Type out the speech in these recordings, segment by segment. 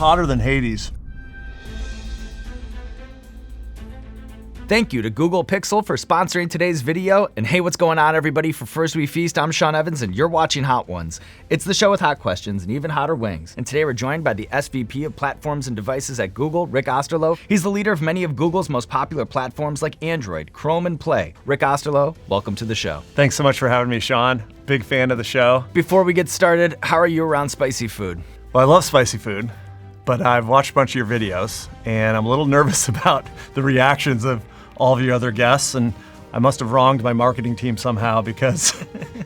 hotter than Hades. Thank you to Google Pixel for sponsoring today's video. And hey, what's going on, everybody? For First We Feast, I'm Sean Evans, and you're watching Hot Ones. It's the show with hot questions and even hotter wings. And today we're joined by the SVP of Platforms and Devices at Google, Rick Osterloh. He's the leader of many of Google's most popular platforms like Android, Chrome, and Play. Rick Osterloh, welcome to the show. Thanks so much for having me, Sean. Big fan of the show. Before we get started, how are you around spicy food? Well, I love spicy food, but I've watched a bunch of your videos, and I'm a little nervous about the reactions of all of your other guests, and I must have wronged my marketing team somehow because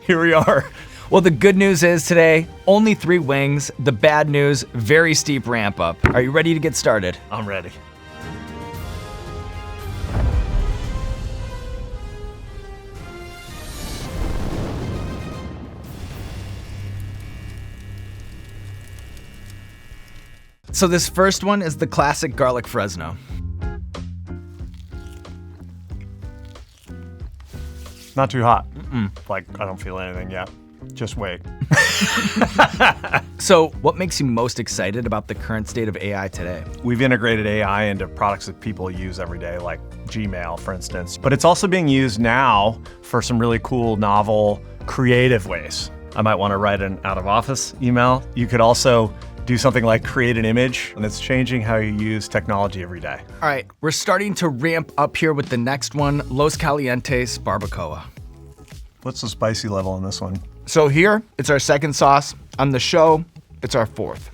here we are. Well, the good news is today, only 3 wings. The bad news, very steep ramp up. Are you ready to get started? I'm ready. So this first one is the classic garlic Fresno. Not too hot. Like, I don't feel anything yet. Just wait. So what makes you most excited about the current state of AI today? We've integrated AI into products that people use every day, like Gmail, for instance. But it's also being used now for some really cool, novel, creative ways. I might want to write an out-of-office email. You could also do something like create an image, and it's changing how you use technology every day. All right, we're starting to ramp up here with the next one, Los Calientes Barbacoa. What's the spicy level on this one? So here, it's our second sauce. On the show, it's our 4th.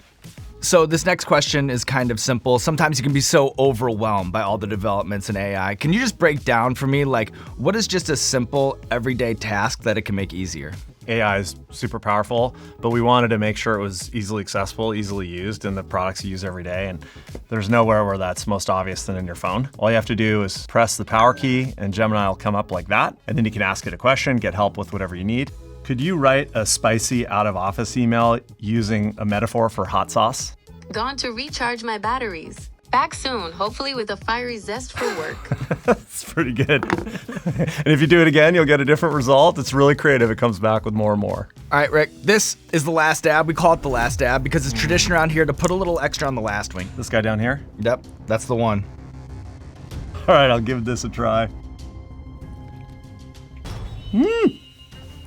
So this next question is kind of simple. Sometimes you can be so overwhelmed by all the developments in AI. Can you just break down for me, like, what is just a simple, everyday task that it can make easier? AI is super powerful, but we wanted to make sure it was easily accessible, easily used in the products you use every day. And there's nowhere where that's most obvious than in your phone. All you have to do is press the power key and Gemini will come up like that. And then you can ask it a question, get help with whatever you need. Could you write a spicy out-of-office email using a metaphor for hot sauce? Gone to recharge my batteries. Back soon, hopefully with a fiery zest for work. That's pretty good. And if you do it again, you'll get a different result. It's really creative. It comes back with more and more. All right, Rick, this is the last dab. We call it the last dab because it's tradition around here to put a little extra on the last wing. This guy down here? Yep, that's the one. All right, I'll give this a try.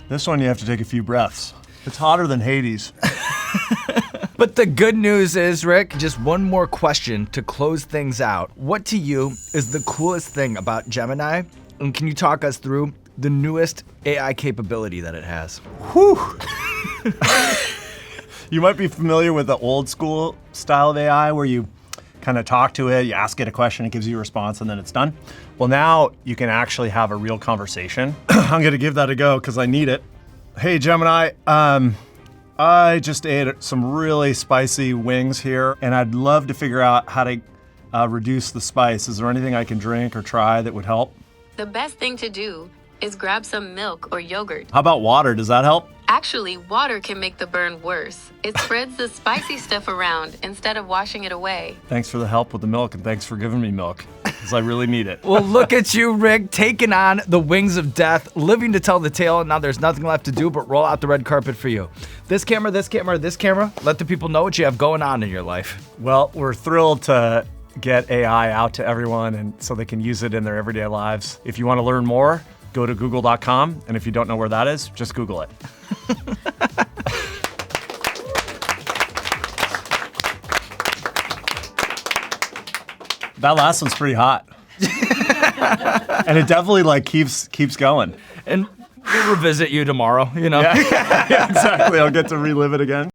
This one you have to take a few breaths. It's hotter than Hades. But the good news is, Rick, just one more question to close things out. What to you is the coolest thing about Gemini? And can you talk us through the newest AI capability that it has? Whew. You might be familiar with the old school style of AI where you kind of talk to it, you ask it a question, it gives you a response, and then it's done. Well, now you can actually have a real conversation. I'm gonna give that a go because I need it. Hey, Gemini, I just ate some really spicy wings here, and I'd love to figure out how to reduce the spice. Is there anything I can drink or try that would help? The best thing to do is grab some milk or yogurt. How about water? Does that help? Actually, water can make the burn worse. It spreads the spicy stuff around instead of washing it away. Thanks for the help with the milk, and thanks for giving me milk, because I really need it. Well, look at you, Rick, taking on the wings of death, living to tell the tale, and now there's nothing left to do but roll out the red carpet for you. This camera, this camera, this camera, let the people know what you have going on in your life. Well, we're thrilled to get AI out to everyone and so they can use it in their everyday lives. If you want to learn more, go to google.com, and if you don't know where that is, just Google it. That last one's pretty hot. And it definitely like keeps going. And we'll revisit you tomorrow, you know? Yeah, exactly. I'll get to relive it again.